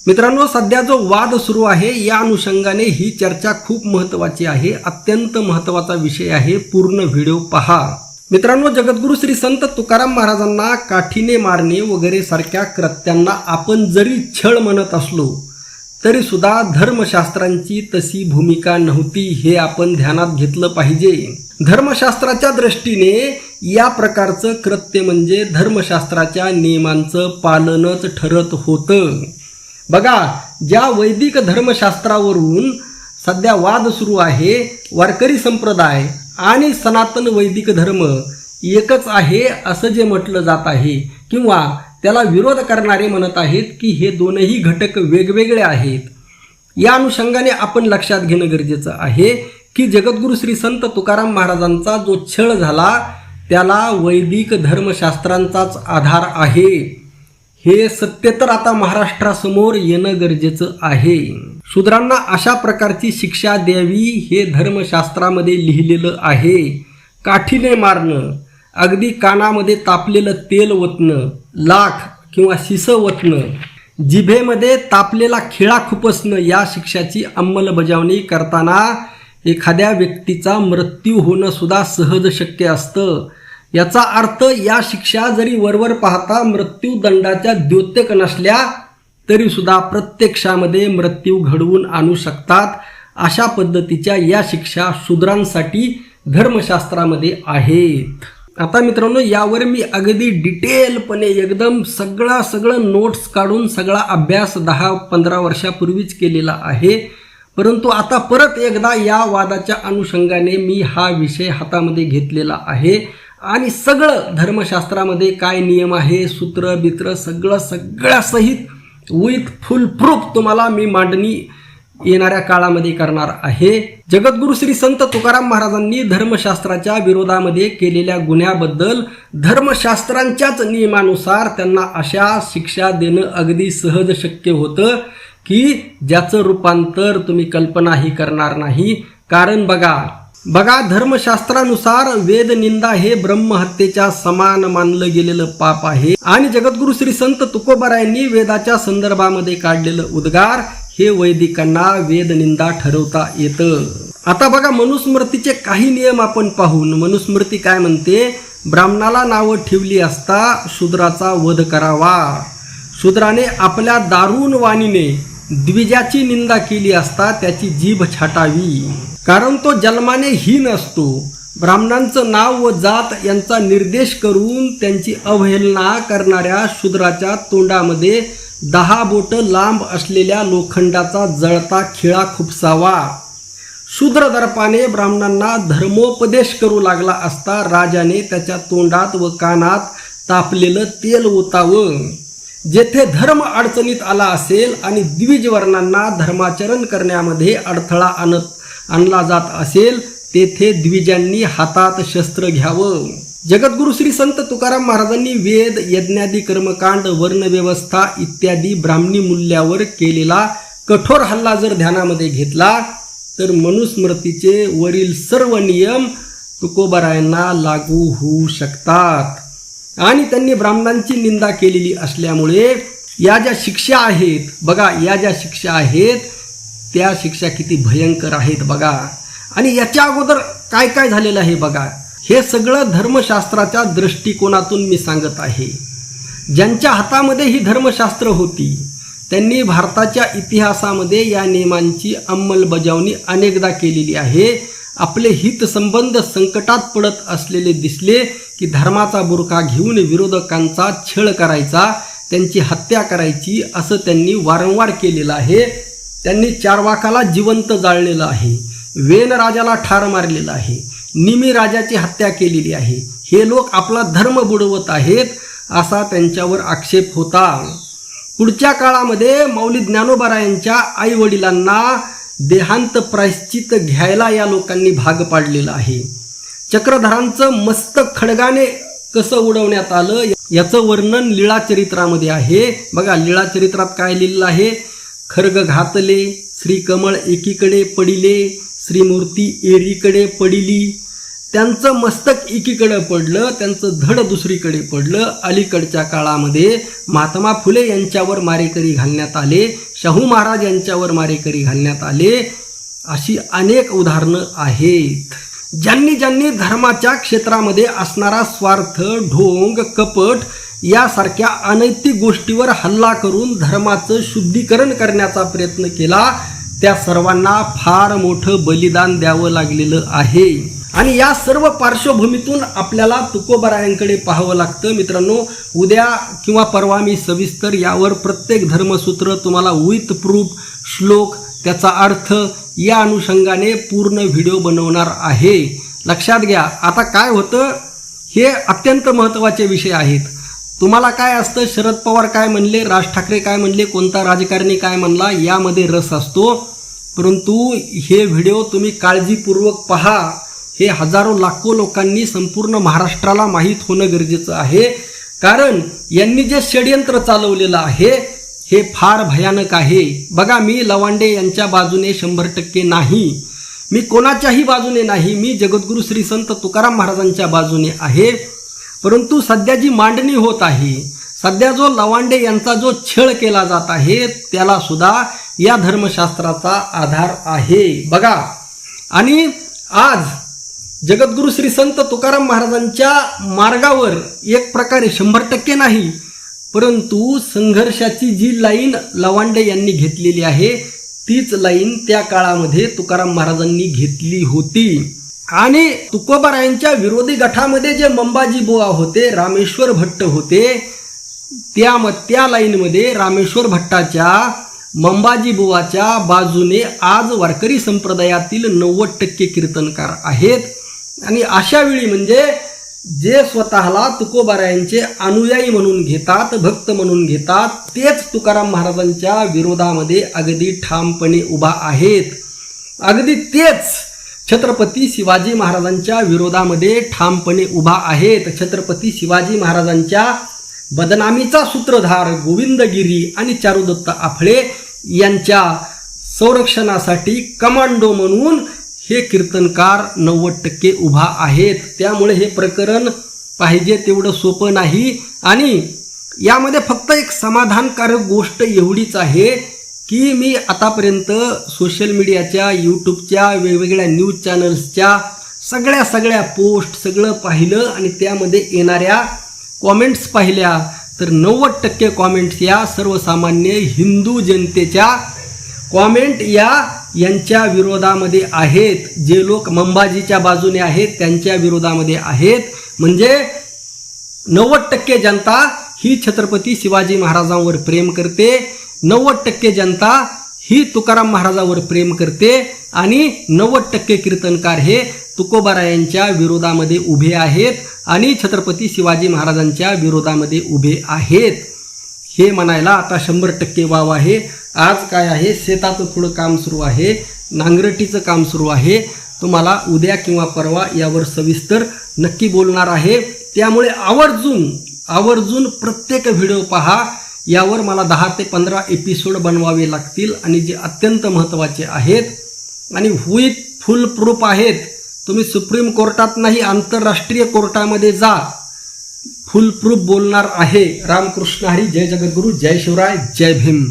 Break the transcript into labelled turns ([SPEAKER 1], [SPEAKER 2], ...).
[SPEAKER 1] मित्रांनो, सध्या जो वाद सुरू आहे या अनुषंगाने ही चर्चा खूप महत्त्वाची आहे, अत्यंत महत्त्वाचा विषय आहे। पूर्ण व्हिडिओ पहा। मित्रांनो, जगद्गुरू श्री संत तुकाराम महाराजांना काठीने मारणे वगैरे सारख्या कृत्यांना आपण जरी छळ म्हणत असलो तरी सुद्धा धर्मशास्त्रांची तशी भूमिका नव्हती, हे आपण ध्यानात घेतलं पाहिजे। धर्मशास्त्राच्या दृष्टीने या प्रकारचं कृत्य म्हणजे धर्मशास्त्राच्या नियमांचं पालनच ठरत होतं। बघा, ज्या वैदिक धर्मशास्त्रावरून सध्या वाद सुरू आहे, वारकरी संप्रदाय आणि सनातन वैदिक धर्म एकच आहे असं जे म्हटलं जात आहे किंवा त्याला विरोध करणारे म्हणत आहेत की हे दोनही घटक वेगवेगळे आहेत। या अनुषंगाने आपण लक्षात घेणं गरजेचं आहे की जगद्गुरू श्री संत तुकाराम महाराजांचा जो छळ झाला त्याला वैदिक धर्मशास्त्रांचाच आधार आहे। हे सत्य तर आता महाराष्ट्रासमोर येणं गरजेचं आहे। शूद्रांना अशा प्रकारची शिक्षा द्यावी हे धर्मशास्त्रामध्ये लिहिलेलं आहे। काठीने मारणं, अगदी कानामध्ये तापलेलं तेल ओतणं, लाख किंवा शिस ओतणं, जिभेमध्ये तापलेला खिळा खुपसणं या शिक्षाची अंमलबजावणी करताना एखाद्या व्यक्तीचा मृत्यू होणं सुद्धा सहज शक्य असतं। याचा अर्थ या शिक्षा जरी वरवर पाहता मृत्यूदंडाच्या द्योतक नसल्या तरी सुद्धा प्रत्यक्षामध्ये मृत्यू घडवून आणू शकतात। अशा पद्धतीच्या या शिक्षा शूद्रांसाठी धर्मशास्त्रामध्ये आहेत। आता मित्रांनो, यावर मी अगदी डिटेलपणे एकदम सगळं नोट्स काढून सगळा अभ्यास 10-15 वर्षापूर्वीच केलेला आहे, परंतु आता परत एकदा या वादाच्या अनुषंगाने मी हा विषय हातामध्ये घेतलेला आहे आणि सगळं धर्मशास्त्रामध्ये काय नियम आहे, सूत्र बित्र सगळ्यासहित विथ फुल प्रूफ तुम्हाला मी मांडणी येणाऱ्या काळामध्ये करणार आहे। जगद्गुरू श्री संत तुकाराम महाराजांनी धर्मशास्त्राच्या विरोधामध्ये केलेल्या गुन्ह्याबद्दल धर्मशास्त्रांच्याच नियमानुसार त्यांना अशा शिक्षा देणं अगदी सहज शक्य होतं की ज्याचं रूपांतर तुम्ही कल्पनाही करणार नाही। कारण बघा धर्मशास्त्रानुसार वेदनिंदा हे ब्रह्महत्येच्या समान मानलं गेलेलं पाप आहे आणि जगद्गुरू श्री संत तुकोबारायांनी वेदाच्या संदर्भामध्ये काढलेलं उद्गार हे वैदिकांना वेदनिंदा ठरवता येतं। आता बघा, मनुस्मृतीचे काही नियम आपण पाहून, मनुस्मृती काय म्हणते, ब्राह्मणाला नावं ठेवली असता शूद्राचा वध करावा, शूद्राने आपल्या दारुण वाणीने द्विजाची निंदा केली असता त्याची जीभ छाटावी, कारण तो जन्माने हीन असतो। ब्राह्मणांचं नाव व जात यांचा निर्देश करून त्यांची अवहेलना करणाऱ्या शूद्राच्या तोंडामध्ये 10 बोटं लांब असलेल्या लोखंडाचा जळता खिळा खुपसावा। शूद्र दर्पाने ब्राह्मणांना धर्मोपदेश करू लागला असता राजाने त्याच्या तोंडात व कानात तापलेलं तेल ओतावं। जेथे धर्म अडचणीत आला असेल आणि द्विजवर्णांना धर्माचरण करण्यामध्ये अडथळा आणला जात असेल तेथे द्विजांनी हातात शस्त्र घ्यावं। जगद्गुरू श्री संत तुकाराम महाराजांनी वेद, यज्ञादी कर्मकांड, वर्णव्यवस्था इत्यादी ब्राह्मणी मूल्यावर केलेला कठोर हल्ला जर ध्यानामध्ये घेतला तर मनुस्मृतीचे वरील सर्व नियम तुकोबारायांना लागू होऊ शकतात। आणि त्यांनी ब्राह्मणांची निंदा केलेली असल्यामुळे या ज्या शिक्षा आहेत, बघा या ज्या शिक्षा आहेत त्या शिक्षा किती भयंकर आहेत बघा। आणि याच्या अगोदर काय काय झालेलं आहे बघा, हे सगळं धर्मशास्त्राच्या दृष्टिकोनातून मी सांगत आहे। ज्यांच्या हातामध्ये ही धर्मशास्त्र होती त्यांनी भारताच्या इतिहासामध्ये या नियमांची अंमलबजावणी अनेकदा केलेली आहे। आपले हितसंबंध संकटात पडत असलेले दिसले की धर्माचा बुरखा घेऊन विरोधकांचा छळ करायचा, त्यांची हत्या करायची, असं त्यांनी वारंवार केलेलं आहे। त्यांनी चारवाकाला जिवंत जाळलेलं आहे, वेन राजाला ठार मारलेलं आहे, निमी राजाची हत्या केलेली आहे। हे लोक आपला धर्म बुडवत आहेत असा त्यांच्यावर आक्षेप होता। पुढच्या काळामध्ये मौली ज्ञानोबारायांच्या आई वडिलांना देहांत प्रायश्चित घ्यायला या लोकांनी भाग पाडलेलं आहे। चक्रधरांचं मस्तक खडगाने कसं उडवण्यात आलं याचं वर्णन लीळाचरित्रामध्ये आहे। बघा लीळाचरित्रात काय लिहिलेलं आहे, खर्ग घातले, श्रीकमळ एकीकडे पडिले, श्रीमूर्ती एरीकडे पडिली, त्यांचं मस्तक एकीकडे पडलं, त्यांचं धड दुसरीकडे पडलं. अलीकडच्या काळामध्ये महात्मा फुले यांच्यावर मारेकरी घालण्यात आले, शाहू महाराज यांच्यावर मारेकरी घालण्यात आले. अशी अनेक उदाहरणं आहेत. ज्यांनी ज्यांनी धर्माच्या क्षेत्रामध्ये असणारा स्वार्थ, ढोंग, कपट यासारख्या अनैतिक गोष्टीवर हल्ला करून धर्माचं शुद्धीकरण करण्याचा प्रयत्न केला, त्या सर्वांना फार मोठं बलिदान द्यावं लागलेलं आहे. आणि या सर्व पार्श्वभूमीतून आपल्याला तुकोबारायांकडे पाहावं लागतं. मित्रांनो, उद्या किंवा परवा मी सविस्तर यावर प्रत्येक धर्मसूत्र तुम्हाला विथ प्रूफ, श्लोक, त्याचा अर्थ या अनुषंगाने पूर्ण व्हिडिओ बनवणार आहे. लक्षात घ्या. आता काय होतं, हे अत्यंत महत्त्वाचे विषय आहेत. तुम्हाला काय असतं, शरद पवार काय म्हणले, राज ठाकरे काय म्हणले, कोणता राजकारणी काय म्हणला, यामध्ये रस असतो. परंतु हे व्हिडिओ तुम्ही काळजीपूर्वक पहा. हे हजारो लाखो लोकांनी संपूर्ण महाराष्ट्राला माहीत होणं गरजेचं आहे. कारण यांनी जे षडयंत्र चालवलेलं आहे हे फार भयानक आहे. बघा, मी लवांडे यांच्या बाजूने 100% नाही, मी कोणाच्याही बाजूने नाही, मी जगद्गुरू श्री संत तुकाराम महाराजांच्या बाजूने आहे. परंतु सध्या जी मांडणी होत आहे, सध्या जो लवांडे यांचा जो छळ केला जात आहे, त्याला सुद्धा या धर्मशास्त्राचा आधार आहे. बघा, आणि आज जगद्गुरू श्री संत तुकाराम महाराजांच्या मार्गावर एक प्रकारे 100% नाही, परंतु संघर्षाची जी लाईन लवांडे यांनी घेतलेली आहे, तीच लाईन त्या काळामध्ये तुकाराम महाराजांनी घेतली होती. आणि तुकोबारायांच्या विरोधी गटामध्ये जे मंबाजी बुवा होते, रामेश्वर भट्ट होते, त्या लाईनमध्ये रामेश्वर भट्टाच्या, मंबाजी बुवाच्या बाजूने आज वारकरी संप्रदायातील 90% कीर्तनकार आहेत. आणि अशा वेळी म्हणजे जे स्वतःला तुकोबारायांचे अनुयायी म्हणून घेतात, भक्त म्हणून घेतात, तेच तुकाराम महाराजांच्या विरोधामध्ये अगदी ठामपणे उभा आहेत. अगदी तेच छत्रपती शिवाजी महाराजांच्या विरोधामध्ये ठामपणे उभा आहेत. छत्रपती शिवाजी महाराजांच्या बदनामीचा सूत्रधार गोविंदगिरी आणि चारुदत्त आफळे यांच्या संरक्षणासाठी कमांडो म्हणून हे कीर्तनकार 90% उभा आहेत. त्यामुळे हे प्रकरण पाहिजे तेवढं सोपं नाही. आणि यामध्ये फक्त एक समाधानकारक गोष्ट एवढीच आहे की मी आतापर्यंत सोशल मीडियाच्या, यूट्यूबच्या, वेगवेगळ्या न्यूज चॅनल्सच्या सगळ्या पोस्ट सगळं पाहिलं आणि त्यामध्ये येणाऱ्या कॉमेंट्स पाहिल्या, तर 90% कॉमेंट्स या सर्वसामान्य हिंदू जनतेच्या कॉमेंट यांच्या विरोधामध्ये आहेत. जे लोक मंबाजीच्या बाजूने आहेत त्यांच्या विरोधामध्ये आहेत. म्हणजे 90% जनता ही छत्रपती शिवाजी महाराजांवर प्रेम करते, 90% जनता ही तुकाराम महाराजांवर प्रेम करते, आणि 90% कीर्तनकार हे तुकोबारायांच्या विरोधामध्ये उभे आहेत आणि छत्रपती शिवाजी महाराजांच्या विरोधामध्ये उभे आहेत. हे म्हणायला आता 100% वाव आहे. आज काय आहे, शेताचं थोडं काम सुरू आहे, नांगरटीचं काम सुरू आहे. तुम्हाला उद्या किंवा परवा यावर सविस्तर नक्की बोलणार आहे. त्यामुळे आवर्जून प्रत्येक व्हिडिओ पहा. यावर मला 10 ते 15 एपिसोड बनवावे लागतील आणि जे अत्यंत महत्त्वाचे आहेत आणि विथ फुल प्रूफ आहेत. तुम्ही सुप्रीम कोर्टात नाही, आंतरराष्ट्रीय कोर्टामध्ये जा, फुल प्रूफ बोलणार आहे. रामकृष्ण हरी. जय जगद्गुरू, जय शिवराय, जय भीम.